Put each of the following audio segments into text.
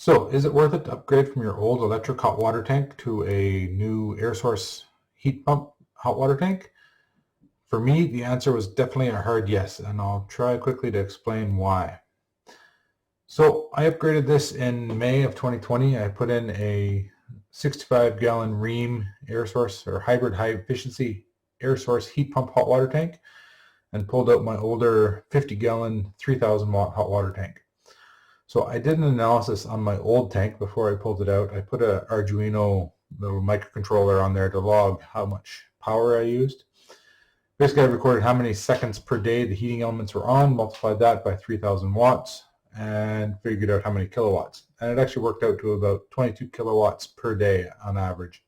So, is it worth it to upgrade from your old electric hot water tank to a new air source heat pump hot water tank? For me, the answer was definitely a hard yes, and I'll try quickly to explain why. So, I upgraded this in May of 2020. I put in a 65-gallon Rheem air source or hybrid high efficiency air source heat pump hot water tank and pulled out my older 50-gallon 3,000 watt hot water tank. So I did an analysis on my old tank before I pulled it out. I put a Arduino little microcontroller on there to log how much power I used. Basically, I recorded how many seconds per day the heating elements were on, multiplied that by 3,000 watts, and figured out how many kilowatts. And it actually worked out to about 22 kilowatts per day on average.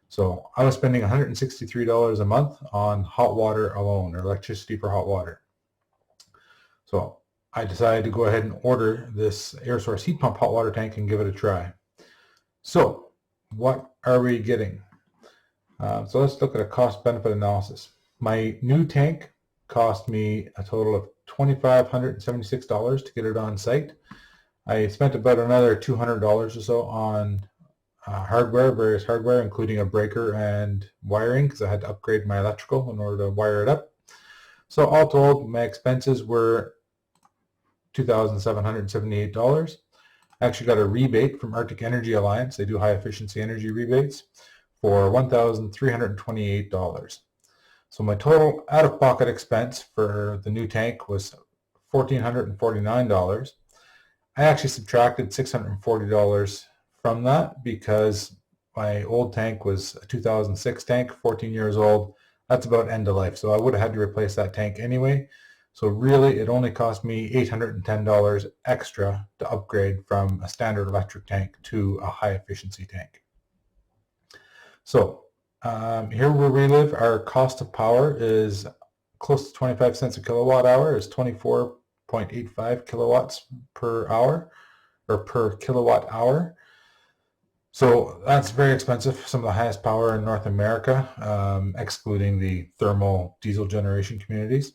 So I was spending $163 a month on hot water alone, or electricity for hot water. So I decided to go ahead and order this air source heat pump hot water tank and give it a try. So what are we getting? So let's look at a cost-benefit analysis. My new tank cost me a total of $2,576 to get it on site. I spent about another $200 or so on various hardware, including a breaker and wiring, because I had to upgrade my electrical in order to wire it up. So all told, my expenses were $2,778. I actually got a rebate from Arctic Energy Alliance. They do high efficiency energy rebates for $1,328. So my total out-of-pocket expense for the new tank was $1,449. I actually subtracted $640 from that because my old tank was a 2006 tank, 14 years old. That's about end of life. So I would have had to replace that tank anyway. So really, it only cost me $810 extra to upgrade from a standard electric tank to a high efficiency tank. So here where we live, our cost of power is close to 25 cents a kilowatt hour. It's 24.85 kilowatts per hour or per kilowatt hour. So that's very expensive, some of the highest power in North America, excluding the thermal diesel generation communities.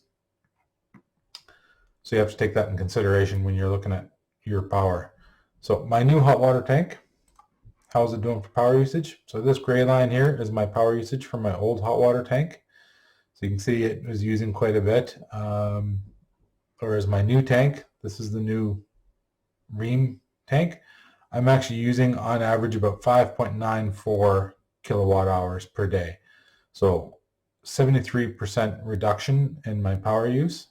So you have to take that in consideration when you're looking at your power. So my new hot water tank, how's it doing for power usage? So this gray line here is my power usage from my old hot water tank. So you can see it was using quite a bit. Whereas my new tank, this is the new Rheem tank, I'm actually using on average about 5.94 kilowatt hours per day. So 73% reduction in my power use,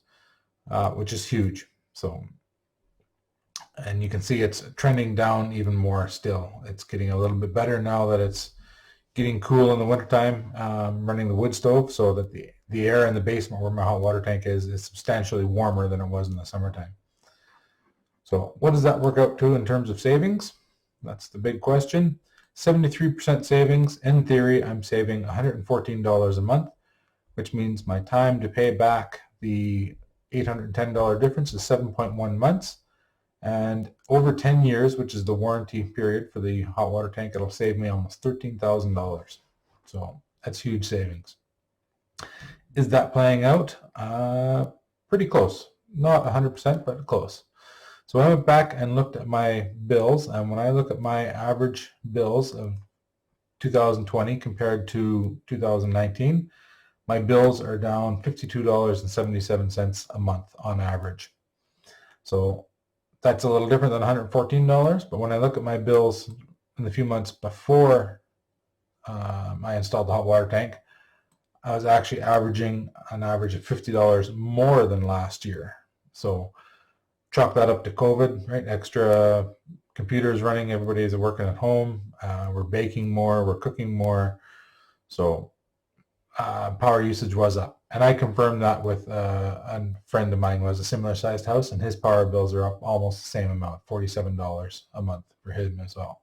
which is huge. So, and you can see it's trending down even more still. It's getting a little bit better now that it's getting cool in the wintertime, running the wood stove, so that the air in the basement where my hot water tank is substantially warmer than it was in the summertime. So what does that work out to in terms of savings? That's the big question. 73% savings. In theory, I'm saving $114 a month, which means my time to pay back the $810 difference is 7.1 months. And over 10 years, which is the warranty period for the hot water tank, it'll save me almost $13,000. So that's huge savings. Is that playing out? Pretty close. Not 100%, but close. So I went back and looked at my bills, and when I look at my average bills of 2020 compared to 2019, my bills are down $52.77 a month on average. So that's a little different than $114, but when I look at my bills in the few months before I installed the hot water tank, I was actually averaging an average of $50 more than last year. So chalk that up to COVID, right? Extra computers running, everybody is working at home. We're baking more, we're cooking more. So power usage was up. And I confirmed that with a friend of mine who has a similar sized house, and his power bills are up almost the same amount, $47 a month for him as well.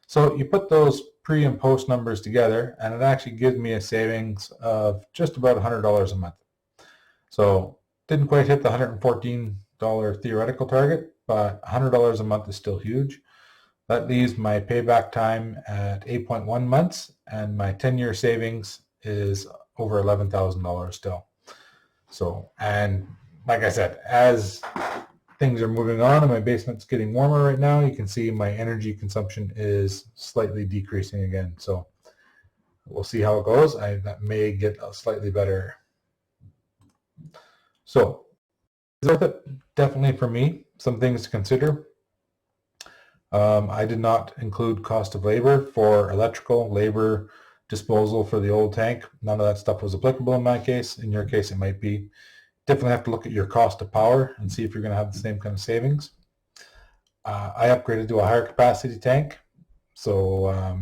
So you put those pre and post numbers together, and it actually gives me a savings of just about $100 a month. So didn't quite hit the $114 theoretical target, but $100 a month is still huge. That leaves my payback time at 8.1 months, and my 10-year savings is over $11,000 still. So, and like I said, as things are moving on and my basement's getting warmer right now, you can see my energy consumption is slightly decreasing again. So we'll see how it goes. That may get slightly better. So is it worth it? Definitely for me. Some things to consider. I did not include cost of labor for electrical, labor, disposal for the old tank. None of that stuff was applicable in my case. In your case, it might be. Definitely have to look at your cost of power and see if you're going to have the same kind of savings. I upgraded to a higher capacity tank, so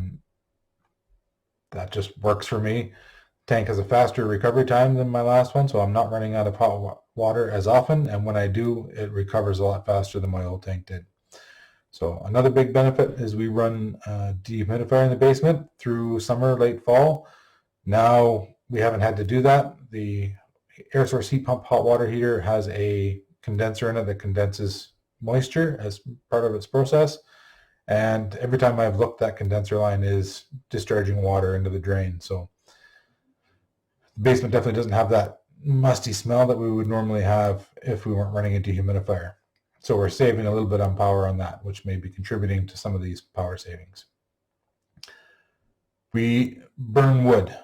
that just works for me. Tank has a faster recovery time than my last one, so I'm not running out of hot water as often, and when I do, it recovers a lot faster than my old tank did. So another big benefit is we run a dehumidifier in the basement through summer, late fall. Now we haven't had to do that. The air source heat pump hot water heater has a condenser in it that condenses moisture as part of its process. And every time I've looked, that condenser line is discharging water into the drain. So the basement definitely doesn't have that musty smell that we would normally have if we weren't running a dehumidifier. So we're saving a little bit on power on that, which may be contributing to some of these power savings. We burn wood.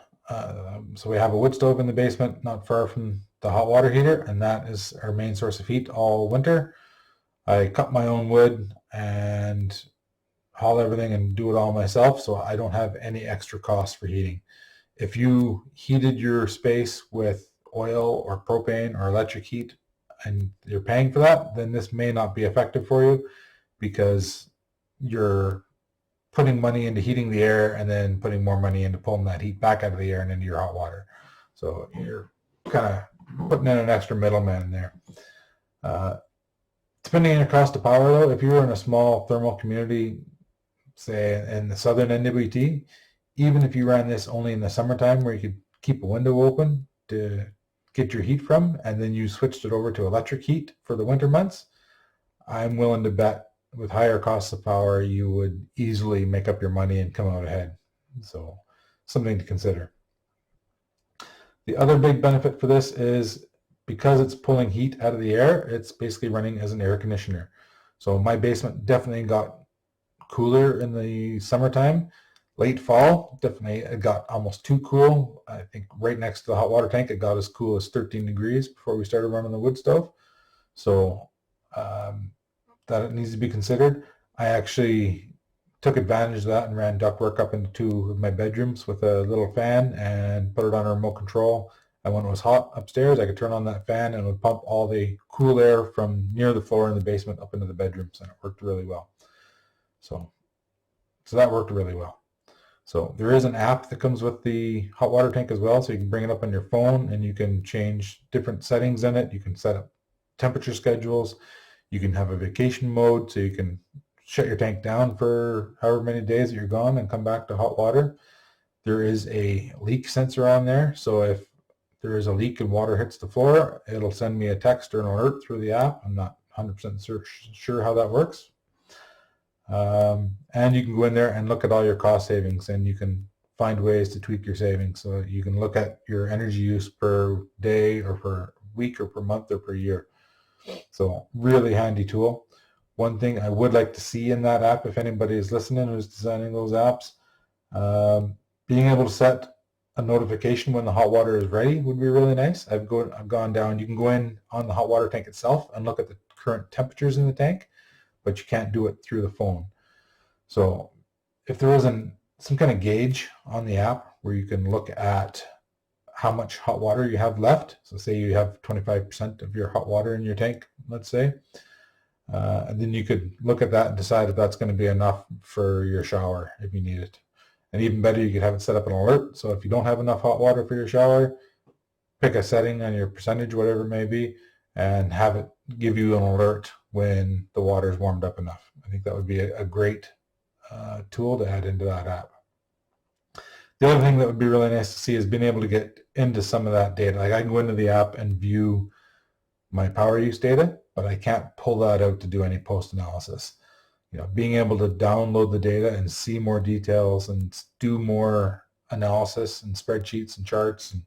So we have a wood stove in the basement not far from the hot water heater, and that is our main source of heat all winter. I cut my own wood and haul everything and do it all myself, so I don't have any extra costs for heating. If you heated your space with oil or propane or electric heat and you're paying for that, then this may not be effective for you because you're putting money into heating the air and then putting more money into pulling that heat back out of the air and into your hot water. So you're kind of putting in an extra middleman there. Depending on your cost of power though, if you're in a small thermal community, say in the southern NWT, even if you ran this only in the summertime where you could keep a window open to get your heat from, and then you switched it over to electric heat for the winter months, I'm willing to bet with higher costs of power, you would easily make up your money and come out ahead. So something to consider. The other big benefit for this is because it's pulling heat out of the air, it's basically running as an air conditioner. So my basement definitely got cooler in the summertime. Late fall, definitely it got almost too cool. I think right next to the hot water tank, it got as cool as 13 degrees before we started running the wood stove. So that needs to be considered. I actually took advantage of that and ran ductwork up into two of my bedrooms with a little fan and put it on a remote control. And when it was hot upstairs, I could turn on that fan and it would pump all the cool air from near the floor in the basement up into the bedrooms, and it worked really well. So that worked really well. So there is an app that comes with the hot water tank as well, so you can bring it up on your phone and you can change different settings in it. You can set up temperature schedules. You can have a vacation mode, so you can shut your tank down for however many days that you're gone and come back to hot water. There is a leak sensor on there, so if there is a leak and water hits the floor, it'll send me a text or an alert through the app. I'm not 100% sure how that works. And you can go in there and look at all your cost savings, and you can find ways to tweak your savings. So you can look at your energy use per day or per week or per month or per year. So really handy tool. One thing I would like to see in that app, if anybody is listening who's designing those apps, being able to set a notification when the hot water is ready would be really nice. I've gone down, you can go in on the hot water tank itself and look at the current temperatures in the tank, but you can't do it through the phone. So if there isn't some kind of gauge on the app where you can look at how much hot water you have left, so say you have 25% of your hot water in your tank, let's say, and then you could look at that and decide if that's going to be enough for your shower if you need it. And even better, you could have it set up an alert. So if you don't have enough hot water for your shower, pick a setting on your percentage, whatever it may be, and have it give you an alert when the water is warmed up enough. I think that would be a great tool to add into that app. The other thing that would be really nice to see is being able to get into some of that data. Like I can go into the app and view my power use data, but I can't pull that out to do any post analysis. You know, being able to download the data and see more details and do more analysis and spreadsheets and charts and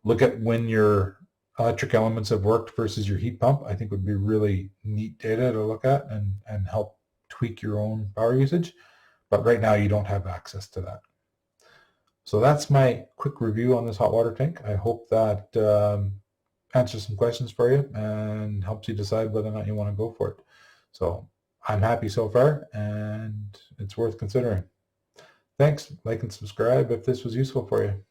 look at when your electric elements have worked versus your heat pump, I think would be really neat data to look at and help tweak your own power usage. But right now you don't have access to that. So that's my quick review on this hot water tank. I hope that answers some questions for you and helps you decide whether or not you want to go for it. So I'm happy so far, and it's worth considering. Thanks. Like and subscribe if this was useful for you.